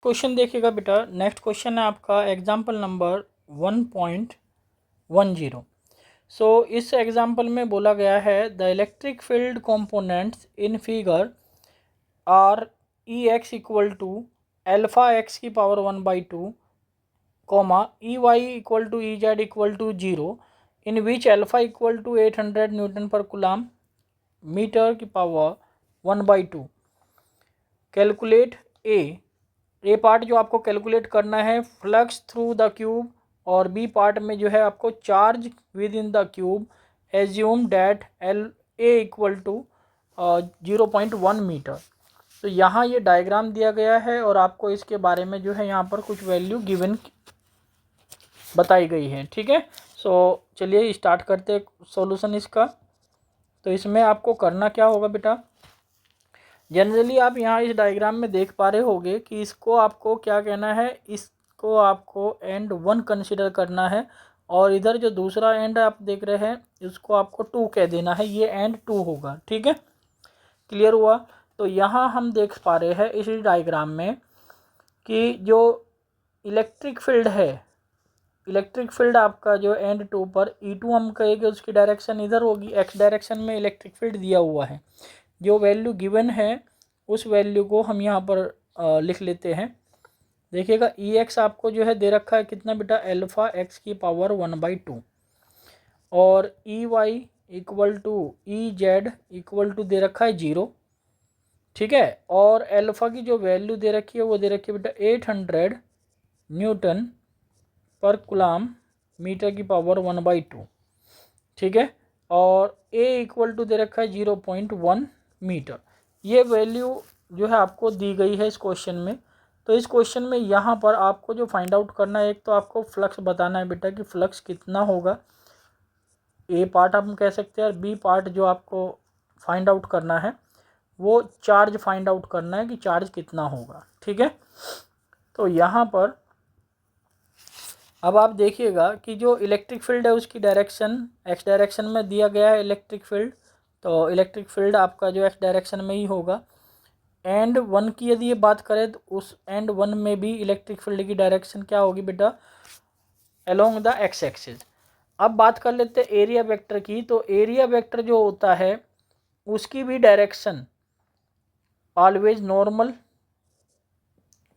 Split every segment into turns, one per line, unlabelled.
Question देखिएगा बेटा। Next question है आपका एग्जाम्पल नंबर 1.10। इस एग्जाम्पल में बोला गया है the electric field components in figure are E x equal to alpha x की power 1/2 comma E y equal to E z equal to 0 in which alpha equal to 800 newton per coulomb meter की power 1/2। Calculate a part जो आपको calculate करना है flux through the cube, और B part में जो है आपको charge within the cube. Assume that L A equal to 0.1 metre. तो यहाँ ये डायग्राम दिया गया है और आपको इसके बारे में जो है यहाँ पर कुछ वैल्यू गिवन बताई गई है। ठीक है, चलिए स्टार्ट करते सॉल्यूशन इसका। तो इसमें आपको करना क्या होगा बेटा, जनरली आप यहाँ इस डायग्राम में देख पा रहे होंगे कि इसको आपको क्या कहना है, इसको आपको एंड 1 कंसिडर करना है, और इधर जो दूसरा एंड आप देख रहे हैं इसको आपको 2 कह देना है, ये एंड 2 होगा। ठीक है, क्लियर हुआ। तो यहाँ हम देख पा रहे हैं इस डायग्राम में कि जो इलेक्ट्रिक फील्ड है, इलेक्ट्रिक फील्ड आपका जो एंड 2 पर E2 हम कहेंगे उसकी डायरेक्शन इधर होगी, एक्स डायरेक्शन में इलेक्ट्रिक फील्ड दिया हुआ है। जो वैल्यू गिवन है उस वैल्यू को हम यहाँ पर लिख लेते हैं। देखिएगा ई एक्स आपको जो है दे रखा है कितना बेटा, एल्फा एक्स की पावर 1/2, और E y equal to E z equal to दे रखा है 0। ठीक है, और एल्फा की जो वैल्यू दे रखी है वो दे रखी है बेटा 800 न्यूटन पर कूलम मीटर की पावर 1/2। ठीक है, और ए इक्वल टू दे रखा है 0.1 मीटर। ये वैल्यू जो है आपको दी गई है इस क्वेश्चन में। तो इस क्वेश्चन में यहाँ पर आपको जो फाइंड आउट करना है, एक तो आपको फ्लक्स बताना है बेटा कि फ्लक्स कितना होगा, ए पार्ट हम कह सकते हैं, और बी पार्ट जो आपको फाइंड आउट करना है वो चार्ज फाइंड आउट करना है कि चार्ज कितना होगा। ठीक है, तो यहाँ पर अब आप देखिएगा कि जो इलेक्ट्रिक फील्ड है उसकी डायरेक्शन एक्स डायरेक्शन में दिया गया है इलेक्ट्रिक फील्ड, तो इलेक्ट्रिक फील्ड आपका जो एक्स डायरेक्शन में ही होगा। एंड 1 की यदि ये बात करें तो उस एंड 1 में भी इलेक्ट्रिक फील्ड की डायरेक्शन क्या होगी बेटा, अलोंग द एक्स एक्सिस। अब बात कर लेते हैं एरिया वेक्टर की। तो एरिया वेक्टर जो होता है उसकी भी direction always normal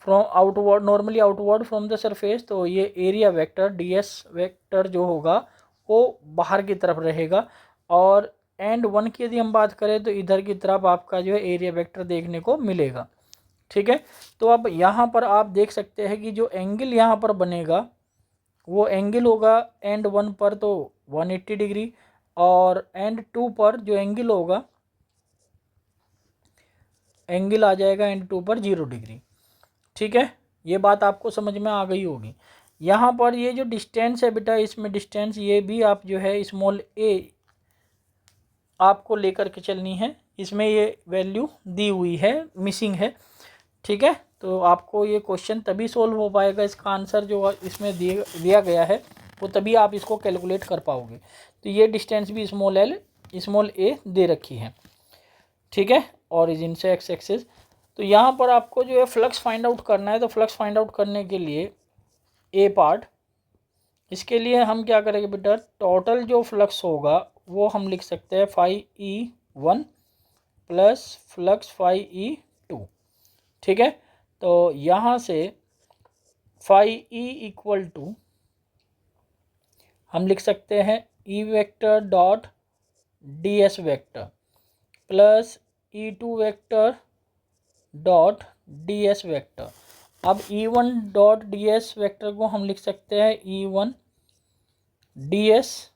from outward, normally outward from the surface. तो ये एरिया वेक्टर डीएस वेक्टर जो होगा वो बाहर की तरफ रहेगा, और एंड 1 की यदि हम बात करें तो इधर की तरफ आपका जो है एरिया वेक्टर देखने को मिलेगा। ठीक है, तो अब यहाँ पर आप देख सकते हैं कि जो एंगल यहाँ पर बनेगा वो एंगल होगा एंड 1 पर तो 180 डिग्री, और एंड 2 पर जो एंगल होगा, एंगल आ जाएगा एंड 2 पर 0 डिग्री। ठीक है, ये बात आपको समझ में आ गई होगी। यहाँ पर ये जो डिस्टेंस है बेटा, इसमें डिस्टेंस ये भी आप जो है स्मॉल ए आपको लेकर के चलनी है, इसमें ये वैल्यू दी हुई है, मिसिंग है। ठीक है, तो आपको ये क्वेश्चन तभी सोल्व हो पाएगा, इसका आंसर जो इसमें दिया गया है वो तभी आप इसको कैलकुलेट कर पाओगे। तो ये डिस्टेंस भी स्मॉल ए दे रखी है। ठीक है, ओरिजिन से एक्स एक्सिस। तो यहाँ पर आपको जो है फ्लक्स फाइंड आउट करना है। तो फ्लक्स फाइंड आउट करने के लिए ए पार्ट, इसके लिए हम क्या करेंगे बेटा, टोटल जो फ्लक्स होगा वो हम लिख सकते हैं φE1 प्लस फ्लक्स φE2। ठीक है, तो यहाँ से φE इक्वल टू हम लिख सकते हैं E vector dot D S vector plus E2 vector dot D S vector. अब E1 dot D S vector को हम लिख सकते हैं E1 डी एस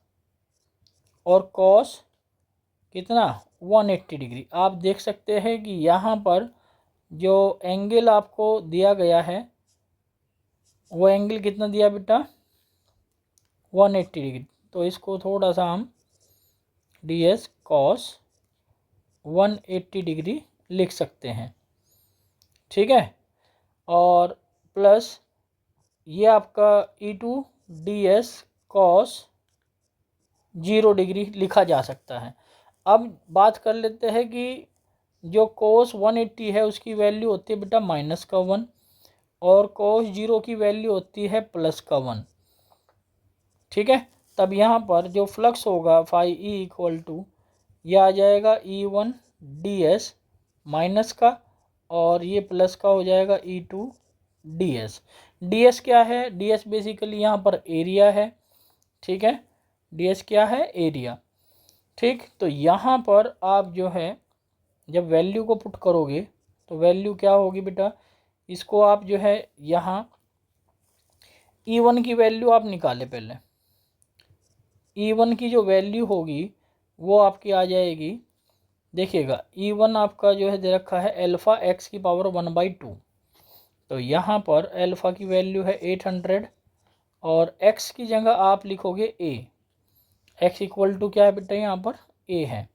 और कॉस कितना 180 डिग्री। आप देख सकते हैं कि यहाँ पर जो एंगल आपको दिया गया है वो एंगल कितना दिया बेटा 180 डिग्री। तो इसको थोड़ा सा हम डी एस कॉस 180 डिग्री लिख सकते हैं। ठीक है, और प्लस ये आपका E2 D S cos 0 degree लिखा जा सकता है। अब बात कर लेते हैं कि जो कोस 180 है उसकी वैल्यू होती है बेटा -1, और cos 0 की वैल्यू होती है +1, ठीक है। तब यहाँ पर जो फ्लक्स होगा फाई ई इक्वल टू यह आ जाएगा E1 ds माइनस का, और ये प्लस का हो जाएगा E2 ds। ds क्या है? ds बेसिकली यहाँ पर एरिया है, ठीक है। ds क्या है? एरिया, ठीक। तो यहाँ पर आप जो है जब वैल्यू को पुट करोगे तो वैल्यू क्या होगी बेटा, इसको आप जो है यहाँ E1 की वैल्यू आप निकाले पहले। E1 की जो वैल्यू होगी वो आपकी आ जाएगी, देखिएगा E1 आपका जो है दे रखा है अल्फ़ा x की पावर 1/2। तो यहाँ पर अल्फ़ा की वैल्यू है 800 और x की जगह आप लिखोगे a। x इक्वल टू क्या है बेटा, यहाँ पर a है,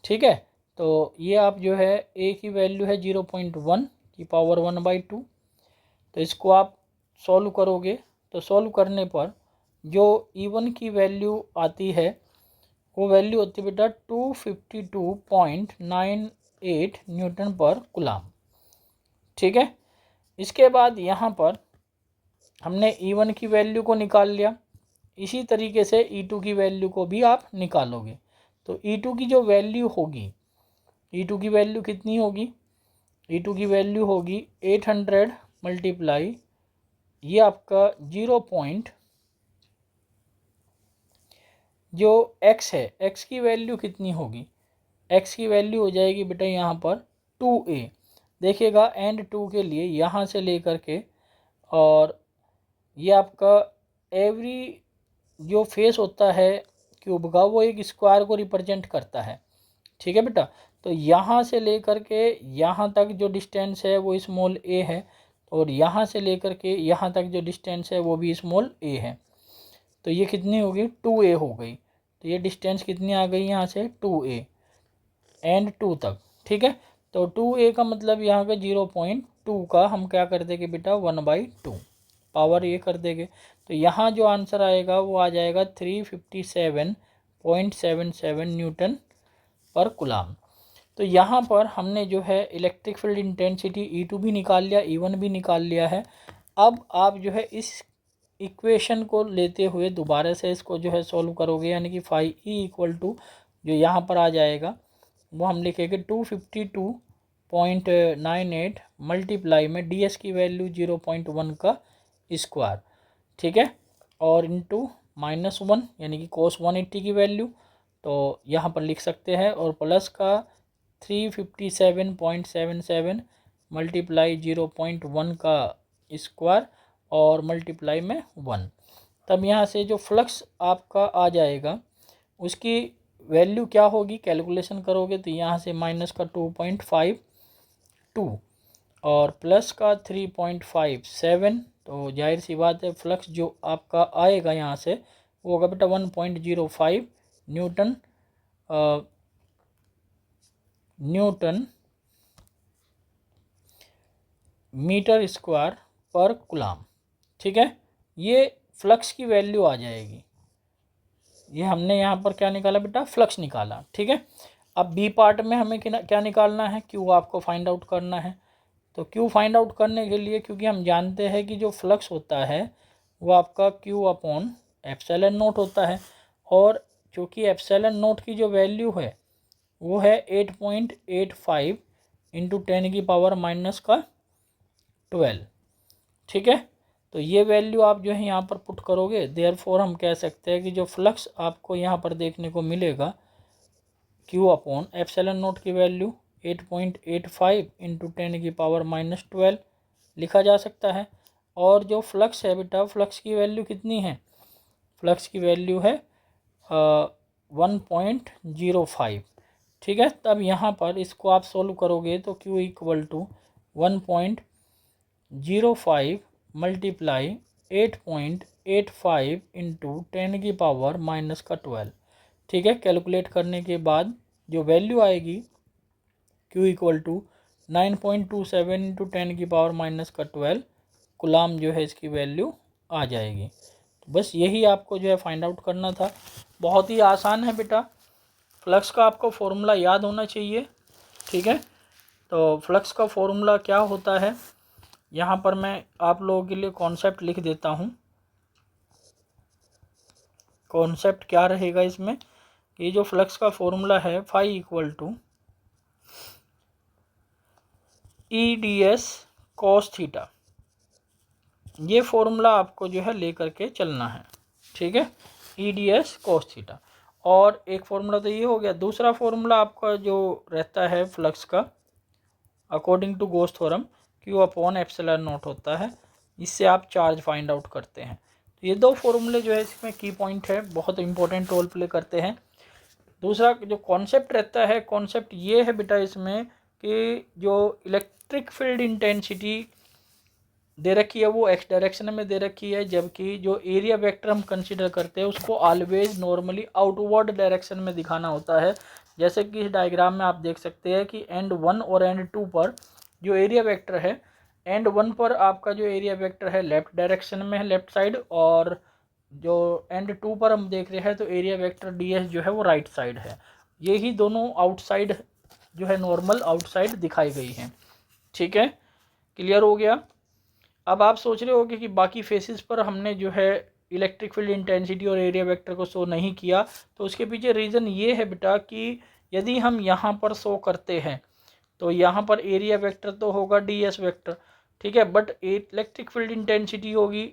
ठीक है। तो ये आप जो है a की वैल्यू है 0.1 की पावर 1/2। तो इसको आप सॉल्व करोगे तो सॉल्व करने पर जो E1 की वैल्यू आती है वो वैल्यू होती है बेटा 252.98 न्यूटन पर कूलम, ठीक है। इसके बाद यहाँ पर हमने E1 की वैल्यू को निकाल लिया, इसी तरीके से E2 की वैल्यू को भी आप निकालोगे। तो E2 की जो वैल्यू होगी, E2 की वैल्यू कितनी होगी, E2 की वैल्यू होगी 800 मल्टीप्लाई ये आपका 0 पॉइंट जो x है, x की वैल्यू कितनी होगी, x की वैल्यू हो जाएगी बेटा यहाँ पर 2a। देखिएगा एंड 2 के लिए यहाँ से लेकर के और ये आपका एवरी जो फेस होता है क्यूब का वो एक स्क्वायर को रिप्रेजेंट करता है, ठीक है बेटा। तो यहाँ से लेकर के यहाँ तक जो डिस्टेंस है वो स्मॉल a है, और यहाँ से लेकर के यहाँ तक जो डिस्टेंस है वो भी स्मॉल a है। तो ये कितनी होगी, 2a हो गई। तो ये डिस्टेंस कितनी आ गई यहाँ से 2a एंड 2 तक, ठीक है। तो 2a का मतलब यहाँ का 0.2 का हम क्या कर देंगे बेटा 1/2 पावर ये कर देंगे। तो यहाँ जो आंसर आएगा वो आ जाएगा 357.77 न्यूटन पर कूलम। तो यहाँ पर हमने जो है इलेक्ट्रिक फील्ड इंटेंसिटी E2 भी निकाल लिया, E1 भी निकाल लिया है। अब आप जो है इस इक्वेशन को लेते हुए दोबारा से इसको जो है सॉल्व करोगे, यानी कि फाई ई इक्वल टू जो यहाँ पर आ जाएगा वो हम लिखेंगे 252.98 मल्टीप्लाई में ds की वैल्यू 0.1 का स्क्वायर, ठीक है, और इंटू -1 यानी कि cos 180 की वैल्यू तो यहाँ पर लिख सकते हैं, और प्लस का 357.77 मल्टीप्लाई 0.1 का स्क्वायर और मल्टीप्लाई में 1। तब यहाँ से जो फ्लक्स आपका आ जाएगा उसकी वैल्यू क्या होगी, कैलकुलेशन करोगे तो यहाँ से माइनस का 2.52 और प्लस का 3.57, तो जाहिर सी बात है फ्लक्स जो आपका आएगा यहाँ से वो होगा बेटा 1.05 न्यूटन मीटर स्क्वायर पर कूलम, ठीक है। ये फ्लक्स की वैल्यू आ जाएगी। ये हमने यहाँ पर क्या निकाला बेटा, फ्लक्स निकाला, ठीक है। अब बी पार्ट में हमें क्या निकालना है, क्यू आपको फाइंड आउट करना है। तो क्यू फाइंड आउट करने के लिए, क्योंकि हम जानते हैं कि जो फ्लक्स होता है वो आपका क्यू अपॉन एप्सिलॉन नोट होता है, और चूँकि एप्सिलॉन नोट की जो वैल्यू है वो है 8.85 इंटू 10⁻⁻12, ठीक है। तो ये वैल्यू आप जो है यहाँ पर पुट करोगे, देयरफॉर हम कह सकते हैं कि जो फ्लक्स आपको यहाँ पर देखने को मिलेगा क्यू अपॉन एप्सिलॉन नोट की वैल्यू 8.85 इंटू 10⁻⁻12 लिखा जा सकता है। और जो फ्लक्स है बेटा, फ्लक्स की वैल्यू कितनी है, फ्लक्स की वैल्यू है 1.05, ठीक है। तब यहाँ पर इसको आप सोल्व करोगे तो Q equal to 1.05 multiply 8.85 into 10⁻⁻12, ठीक है। कैलकुलेट करने के बाद जो वैल्यू आएगी Q equal to 9.27 into 10⁻⁻12 coulomb जो है इसकी वैल्यू आ जाएगी। तो बस यही आपको जो है फाइंड आउट करना था। बहुत ही आसान है बेटा, फ्लक्स का आपको फॉर्मूला याद होना चाहिए, ठीक है। तो फ्लक्स का फॉर्मूला क्या होता है, यहाँ पर मैं आप लोगों के लिए कॉन्सेप्ट लिख देता हूँ। कॉन्सेप्ट क्या रहेगा इसमें कि जो फ्लक्स का फॉर्मूला है phi equal to E D S cos theta, ये फॉर्मूला आपको जो है ले करके चलना है, ठीक है। E D S cos theta, और एक फॉर्मूला तो ये हो गया। दूसरा फॉर्मूला आपका जो रहता है फ्लक्स का according to Gauss theorem, Q upon epsilon naught होता है, इससे आप चार्ज फाइंड आउट करते हैं। तो ये दो फॉर्मूले जो है इसमें की पॉइंट है, बहुत इंपॉर्टेंट रोल प्ले करते हैं। दूसरा जो कॉन्सेप्ट रहता है, कॉन्सेप्ट ये है बेटा इसमें कि जो इलेक्ट्रिक फील्ड इंटेंसिटी दे रखी है वो एक्स डायरेक्शन में दे रखी है, जबकि जो एरिया वेक्टर हम कंसीडर करते हैं उसको ऑलवेज नॉर्मली आउटवर्ड डायरेक्शन में दिखाना होता है। जैसे कि इस डायग्राम में आप देख सकते हैं कि एंड 1 और एंड 2 पर जो एरिया वेक्टर है, एंड 1 पर आपका जो एरिया वेक्टर है लेफ्ट डायरेक्शन में है, लेफ्ट साइड, और जो एंड 2 पर हम देख रहे हैं तो एरिया वेक्टर डी एस जो है वो राइट साइड है। यही दोनों आउटसाइड जो है नॉर्मल आउटसाइड दिखाई गई हैं, ठीक है। क्लियर हो गया। अब आप सोच रहे होगे कि बाकी फेसेस पर हमने जो है इलेक्ट्रिक फील्ड इंटेंसिटी और एरिया वेक्टर को शो नहीं किया, तो उसके पीछे रीज़न ये है बेटा कि यदि हम यहाँ पर शो करते हैं तो यहाँ पर एरिया वेक्टर तो होगा डी एस वेक्टर, ठीक है, बट इलेक्ट्रिक फील्ड इंटेंसिटी होगी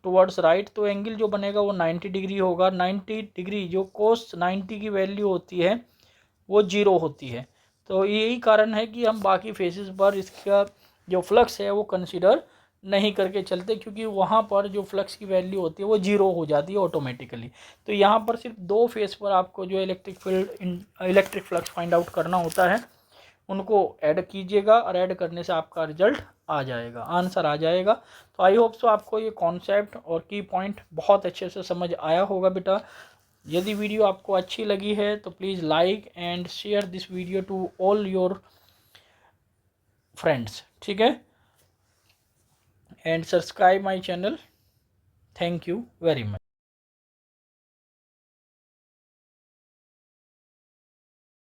टुवर्ड्स राइट, तो एंगल जो बनेगा वो 90 डिग्री होगा। 90 डिग्री जो कोस 90 की वैल्यू होती है वो 0 होती है। तो यही कारण है कि हम बाकी फेसेस पर इसका जो फ्लक्स है वो कंसिडर नहीं करके चलते, क्योंकि वहाँ पर जो फ्लक्स की वैल्यू होती है वो 0 हो जाती है ऑटोमेटिकली। तो यहाँ पर सिर्फ दो फेस पर आपको जो इलेक्ट्रिक फ्लक्स फाइंड आउट करना होता है, उनको ऐड कीजिएगा और ऐड करने से आपका रिजल्ट आ जाएगा, आंसर आ जाएगा। तो आई होप सो आपको ये कॉन्सेप्ट और की पॉइंट बहुत अच्छे से समझ आया होगा बेटा। यदि वीडियो आपको अच्छी लगी है तो please like and share this video to all your friends, ठीक है, and subscribe my channel. Thank you very much.